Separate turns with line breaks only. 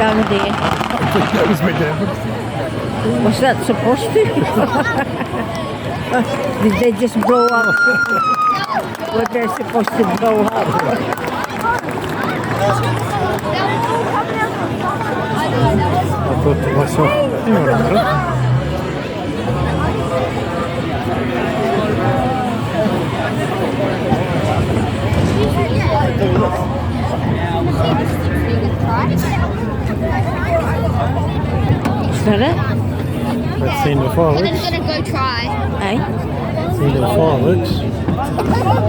Down there.
That was me down.
Was that supposed to? Did they just blow up? Were they supposed to blow up?
I thought to myself, hang on a minute.
Is that it?
That's the end of
And
fireworks.
then gonna go try.
Eh?
That's the end of fireworks.